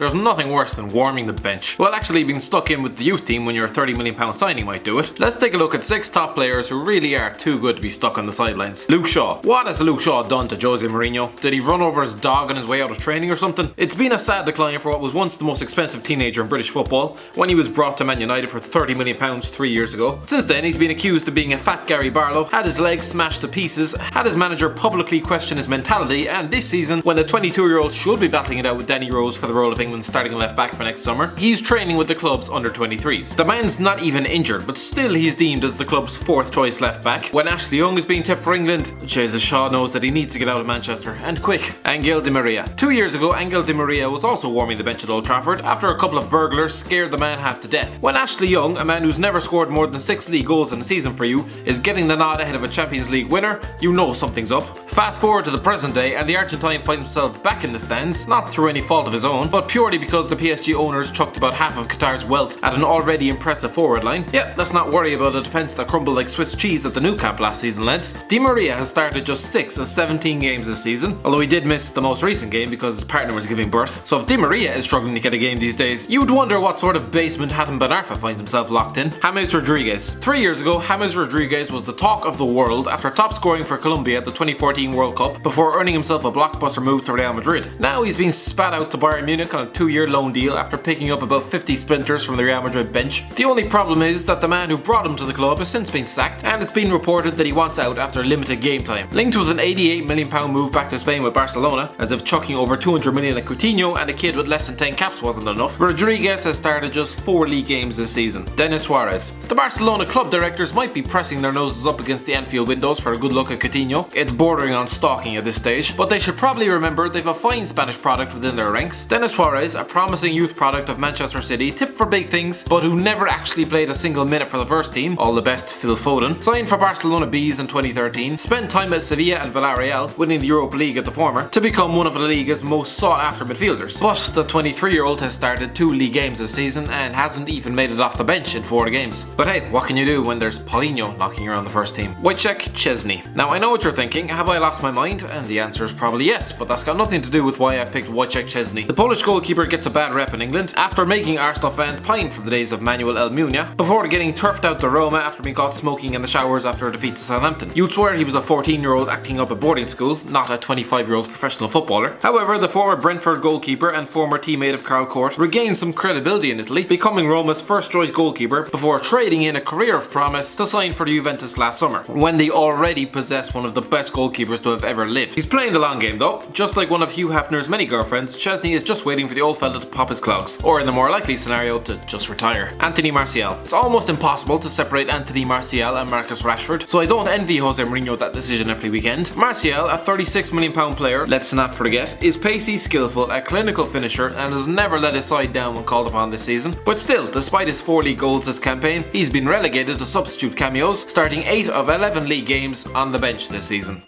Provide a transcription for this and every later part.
there's nothing worse than warming the bench. Well, actually being stuck in with the youth team when your £30 million signing might do it. Let's take a look at 6 top players who really are too good to be stuck on the sidelines. Luke Shaw. What has Luke Shaw done to Jose Mourinho? Did he run over his dog on his way out of training or something? It's been a sad decline for what was once the most expensive teenager in British football when he was brought to Man United for £30 million 3 years ago. Since then, he's been accused of being a fat Gary Barlow, had his legs smashed to pieces, had his manager publicly question his mentality, and this season, when the 22-year-old should be battling it out with Danny Rose for the role of England's starting left back for next summer, he's training with the club's under-23s. The man's not even injured, but still he's deemed as the club's 4th choice left back. When Ashley Young is being tipped for England, Jesus Shaw knows that he needs to get out of Manchester, and quick. Angel Di Maria. 2 years ago, Angel Di Maria was also warming the bench at Old Trafford after a couple of burglars scared the man half to death. When Ashley Young, a man who's never scored more than 6 league goals in a season for you, is getting the nod ahead of a Champions League winner, you know something's up. Fast forward to the present day, and the Argentine finds himself back in the stands, not through any fault of his own, but purely because the PSG owners chucked about half of Qatar's wealth at an already impressive forward line. Yeah, let's not worry about a defence that crumbled like Swiss cheese at the Nou Camp last season, lads. Di Maria has started just 6 of 17 games this season, although he did miss the most recent game because his partner was giving birth. So if Di Maria is struggling to get a game these days, you would wonder what sort of basement Hatem Ben Arfa finds himself locked in. James Rodriguez. 3 years ago, James Rodriguez was the talk of the world after top scoring for Colombia at the 2014 World Cup before earning himself a blockbuster move to Real Madrid. Now he's being spat out to Bayern Munich on a 2-year loan deal after picking up about 50 splinters from the Real Madrid bench. The only problem is that the man who brought him to the club has since been sacked, and it's been reported that he wants out after limited game time. Linked with an £88 million move back to Spain with Barcelona, as if chucking over 200 million at Coutinho and a kid with less than 10 caps wasn't enough. Rodriguez has started just 4 league games this season. Dennis Suarez. The Barcelona club directors might be pressing their noses up against the Anfield windows for a good look at Coutinho. It's bordering on stalking at this stage, but they should probably remember they've a fine Spanish product within their ranks. Dennis Suarez, a promising youth product of Manchester City, tipped for big things, but who never actually played a single minute for the first team. All the best, Phil Foden. Signed for Barcelona B's in 2013, spent time at Sevilla and Villarreal, winning the Europa League at the former, to become one of La Liga's most sought-after midfielders. But the 23-year-old has started 2 league games this season and hasn't even made it off the bench in 4 games. But hey, what can you do when there's Paulinho knocking around the first team? Wojciech Szczesny. Now I know what you're thinking, have I lost my mind? And the answer is probably yes, but that's got nothing to do with why I picked Wojciech Szczesny. The Polish goalkeeper gets a bad rep in England after making Arsenal fans pine for the days of Manuel Almunia, before getting turfed out to Roma after being caught smoking in the showers after a defeat to Southampton. You'd swear he was a 14-year-old acting up at boarding school, not a 25-year-old professional footballer. However, the former Brentford goalkeeper and former teammate of Carl Court regained some credibility in Italy, becoming Roma's first choice goalkeeper before trading in a career of promise to sign for Juventus last summer, when they already possess one of the best goalkeepers to have ever lived. He's playing the long game though. Just like one of Hugh Hefner's many girlfriends, Szczesny is just waiting for the old fella to pop his clogs, or in the more likely scenario, to just retire. Anthony Martial. It's almost impossible to separate Anthony Martial and Marcus Rashford, so I don't envy Jose Mourinho that decision every weekend. Martial, a £36 million player, let's not forget, is pacey, skillful, a clinical finisher, and has never let his side down when called upon this season. But still, despite his 4 league goals this campaign, he's been relegated to substitute cameos, starting 8 of 11 league games on the bench this season.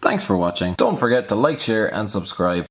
Thanks for watching. Don't forget to like, share and subscribe.